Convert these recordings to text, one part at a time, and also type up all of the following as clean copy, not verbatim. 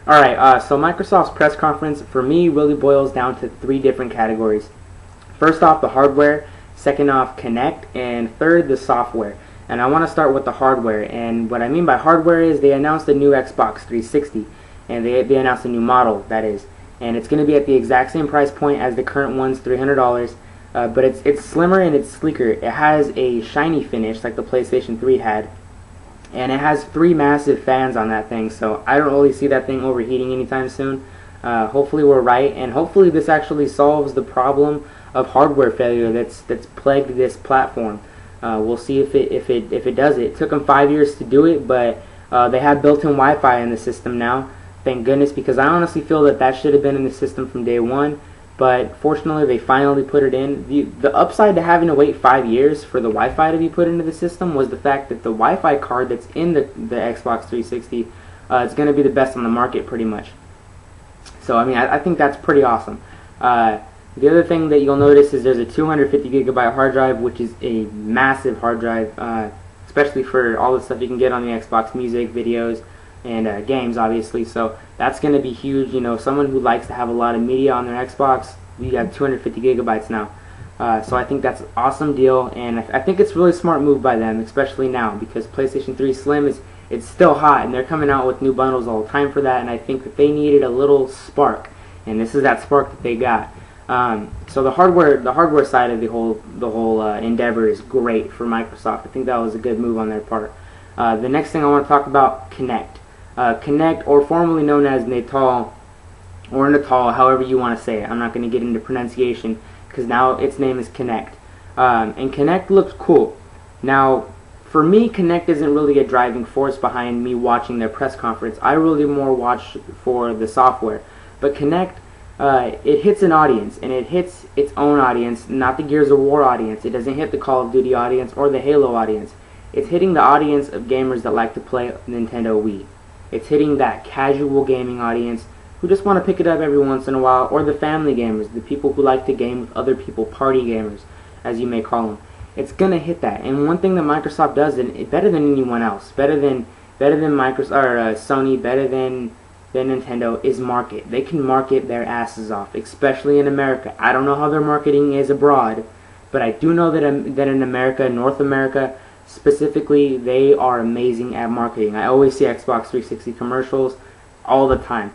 Alright, so Microsoft's press conference for me really boils down to three different categories. First off, the hardware, second off, Kinect, and third, the software. And I want to start with the hardware. And what I mean by hardware is they announced the new Xbox 360, and they announced a new model, that is. And it's going to be at the exact same price point as the current one's, $300. But it's slimmer and it's sleeker. It has a shiny finish like the PlayStation 3 had. And it has three massive fans on that thing, so I don't really see that thing overheating anytime soon. Hopefully we're right, and hopefully this actually solves the problem of hardware failure that's plagued this platform. We'll see if it does it. It took them 5 years to do it, but they have built-in Wi-Fi in the system now. Thank goodness, because I honestly feel that should have been in the system from day one. But fortunately, they finally put it in. The upside to having to wait 5 years for the Wi-Fi to be put into the system was the fact that the Wi-Fi card that's in the Xbox 360 is going to be the best on the market, pretty much. So, I mean, I think that's pretty awesome. The other thing that you'll notice is there's a 250 gigabyte hard drive, which is a massive hard drive, especially for all the stuff you can get on the Xbox, music, videos, and games, obviously. So that's going to be huge. You know, someone who likes to have a lot of media on their Xbox, we have 250 gigabytes now. So I think that's an awesome deal, and I think it's a really smart move by them, especially now, because PlayStation 3 Slim it's still hot, and they're coming out with new bundles all the time for that, and I think that they needed a little spark, and this is that spark that they got. So the hardware side of the whole endeavor is great for Microsoft. I think that was a good move on their part. The next thing I want to talk about, Kinect. Kinect, or formerly known as Natal, or Natal, however you want to say it. I'm not going to get into pronunciation because now its name is Kinect. And Kinect looks cool. Now, for me, Kinect isn't really a driving force behind me watching their press conference. I really more watch for the software. But Kinect, it hits an audience, and it hits its own audience, not the Gears of War audience. It doesn't hit the Call of Duty audience or the Halo audience. It's hitting the audience of gamers that like to play Nintendo Wii. It's hitting that casual gaming audience who just want to pick it up every once in a while, or the family gamers, the people who like to game with other people, party gamers, as you may call them. It's going to hit that. And one thing that Microsoft does, and better than anyone else, better than Microsoft or Sony, better than Nintendo, is market. They can market their asses off, especially in America. I don't know how their marketing is abroad, but I do know that in America, North America, specifically, they are amazing at marketing. I always see Xbox 360 commercials all the time.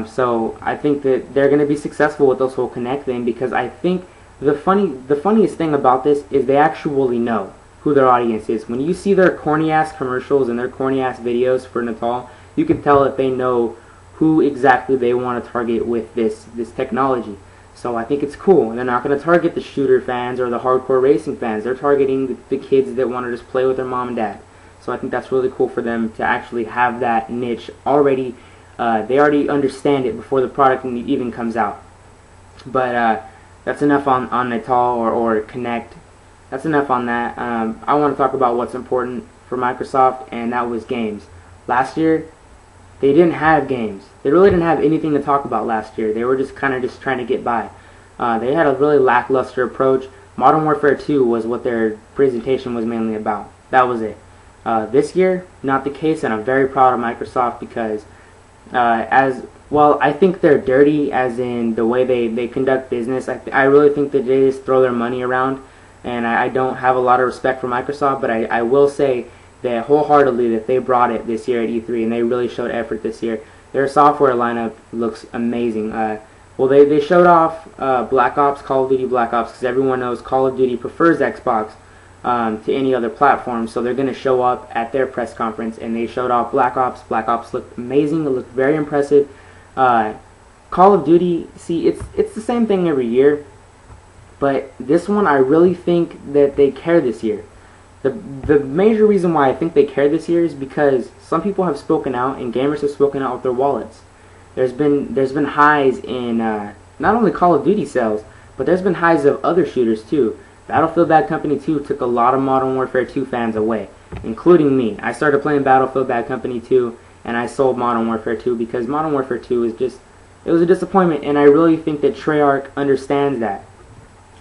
So I think that they're going to be successful with this whole Kinect thing, because I think the funniest thing about this is they actually know who their audience is. When you see their corny ass commercials and their corny ass videos for Natal, you can tell that they know who exactly they want to target with this technology. So I think it's cool. They're not going to target the shooter fans or the hardcore racing fans. They're targeting the kids that want to just play with their mom and dad. So I think that's really cool for them to actually have that niche already. They already understand it before the product even comes out. But that's enough on Natal or Kinect. That's enough on that. I want to talk about what's important for Microsoft, and that was games. Last year, they didn't have games. They really didn't have anything to talk about last year. They were just kind of just trying to get by. They had a really lackluster approach. Modern Warfare 2 was what their presentation was mainly about. That was it. This year, not the case, and I'm very proud of Microsoft because I think they're dirty as in the way they conduct business. I really think that they just throw their money around, and I don't have a lot of respect for Microsoft, but I will say that wholeheartedly that they brought it this year at E3, and they really showed effort this year. Their software lineup looks amazing. Well, they showed off Black Ops, Call of Duty Black Ops, because everyone knows Call of Duty prefers Xbox to any other platform, so they're going to show up at their press conference, and they showed off Black Ops. Black Ops looked amazing. It looked very impressive. Call of Duty, see, it's the same thing every year, but this one I really think that they care this year. The major reason why I think they care this year is because some people have spoken out, and gamers have spoken out with their wallets. There's been highs in not only Call of Duty sales, but there's been highs of other shooters too. Battlefield Bad Company 2 took a lot of Modern Warfare 2 fans away, including me. I started playing Battlefield Bad Company 2, and I sold Modern Warfare 2 because Modern Warfare 2 is just, it was a disappointment, and I really think that Treyarch understands that.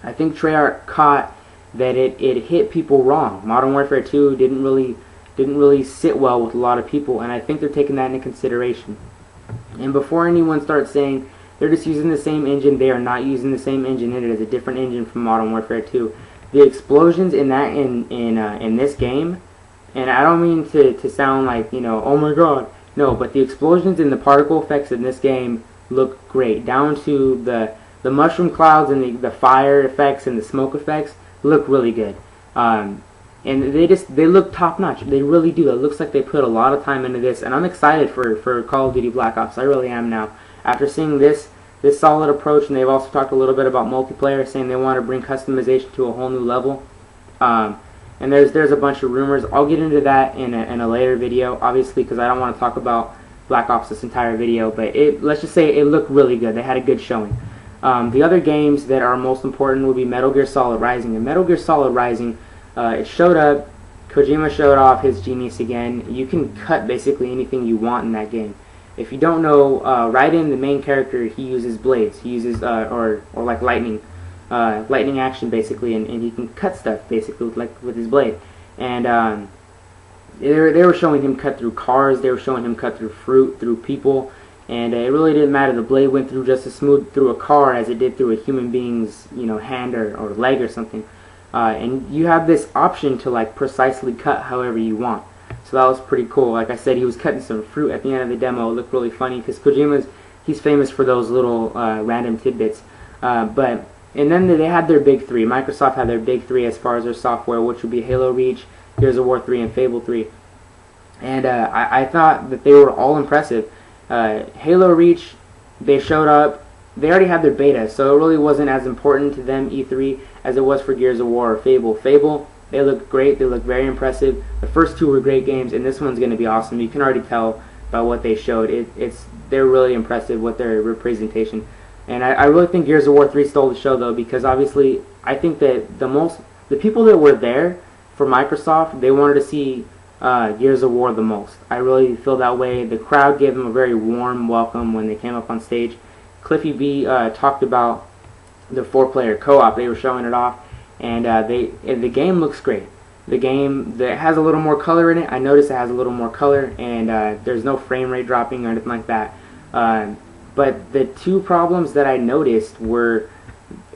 I think Treyarch caught that it hit people wrong. Modern Warfare 2 didn't really sit well with a lot of people, and I think they're taking that into consideration. And before anyone starts saying they're just using the same engine, they are not using the same engine. It is a different engine from Modern Warfare 2. The explosions in that in this game, and I don't mean to sound like, you know, oh my god, no, but the explosions and the particle effects in this game look great, down to the mushroom clouds and the fire effects and the smoke effects look really good. And they look top notch. They really do. It looks like they put a lot of time into this, and I'm excited for Call of Duty Black Ops. I really am now. After seeing this solid approach, and they've also talked a little bit about multiplayer, saying they want to bring customization to a whole new level. And there's a bunch of rumors. I'll get into that in a later video, obviously, because I don't want to talk about Black Ops this entire video. But let's just say it looked really good. They had a good showing. The other games that are most important would be Metal Gear Solid Rising. And Metal Gear Solid Rising, it showed up. Kojima showed off his genius again. You can cut basically anything you want in that game. If you don't know, Raiden, the main character, he uses blades. He uses or like lightning action basically, and he can cut stuff basically with his blade. And they were showing him cut through cars. They were showing him cut through fruit, through people. And it really didn't matter. The blade went through just as smooth through a car as it did through a human being's, you know, hand or leg or something. And you have this option to like precisely cut however you want. So that was pretty cool. Like I said, he was cutting some fruit at the end of the demo. It looked really funny because he's famous for those little random tidbits. And then they had their big three. Microsoft had their big three as far as their software, which would be Halo Reach, Gears of War 3, and Fable 3. And I thought that they were all impressive. Halo Reach, they showed up. They already had their beta, so it really wasn't as important to them, E3, as it was for Gears of War or Fable. Fable, they look great. They look very impressive. The first two were great games, and this one's going to be awesome. You can already tell by what they showed. They're really impressive with their representation. And I really think Gears of War 3 stole the show, though, because obviously I think that the people that were there for Microsoft, they wanted to see Gears of War the most. I really feel that way. The crowd gave them a very warm welcome when they came up on stage. Cliffy B talked about the 4-player co-op. They were showing it off, and the game looks great. The game that has a little more color in it. I noticed it has a little more color, and there's no frame rate dropping or anything like that. But the two problems that I noticed were,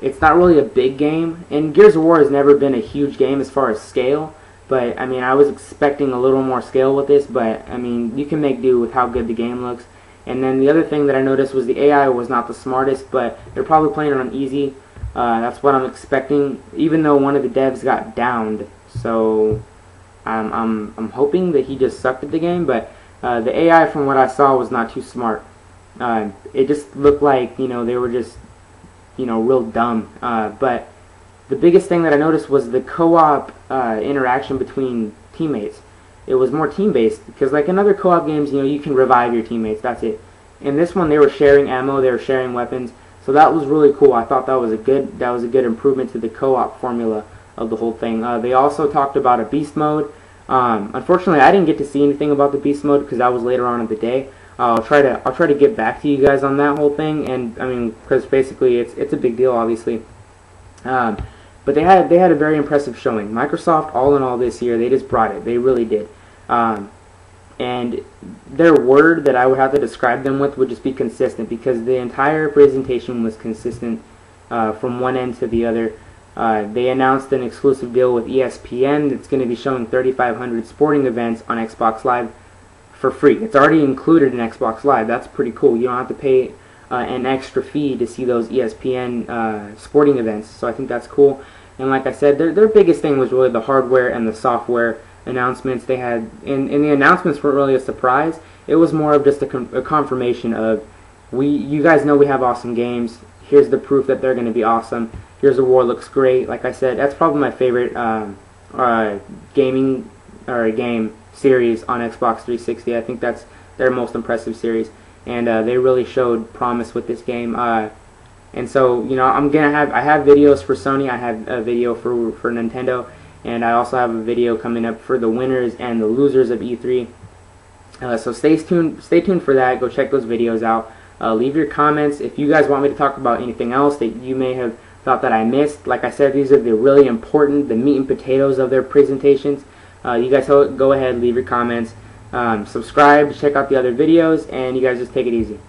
it's not really a big game, and Gears of War has never been a huge game as far as scale. But I mean, I was expecting a little more scale with this, but I mean, you can make do with how good the game looks. And then the other thing that I noticed was the AI was not the smartest, but they're probably playing it on easy. That's what I'm expecting, even though one of the devs got downed. So I'm hoping that he just sucked at the game. But the AI, from what I saw, was not too smart. It just looked like, you know, they were just, you know, real dumb. But the biggest thing that I noticed was the co-op interaction between teammates. It was more team-based, because like in other co-op games, you know, you can revive your teammates, that's it. In this one, they were sharing ammo, they were sharing weapons, so that was really cool. I thought that was a good improvement to the co-op formula of the whole thing. They also talked about a beast mode. Unfortunately, I didn't get to see anything about the beast mode because that was later on in the day. I'll try to get back to you guys on that whole thing, and I mean, because basically it's a big deal, obviously. But they had a very impressive showing. Microsoft, all in all, this year, they just brought it. They really did. And their word that I would have to describe them with would just be consistent, because the entire presentation was consistent from one end to the other. They announced an exclusive deal with ESPN that's going to be showing 3,500 sporting events on Xbox Live for free. It's already included in Xbox Live. That's pretty cool. You don't have to pay an extra fee to see those ESPN sporting events, so I think that's cool. And like I said, their biggest thing was really the hardware and the software announcements they had. And the announcements weren't really a surprise. It was more of just a confirmation of, you guys know we have awesome games. Here's the proof that they're going to be awesome. Gears of War looks great. Like I said, that's probably my favorite game series on Xbox 360. I think that's their most impressive series. And they really showed promise with this game. And so, you know, I have videos for Sony, I have a video for Nintendo, and I also have a video coming up for the winners and the losers of E3. So stay tuned for that. Go check those videos out. Leave your comments if you guys want me to talk about anything else that you may have thought that I missed. Like I said, these are the really important, the meat and potatoes of their presentations. You guys go ahead, leave your comments. Subscribe, check out the other videos, and you guys just take it easy.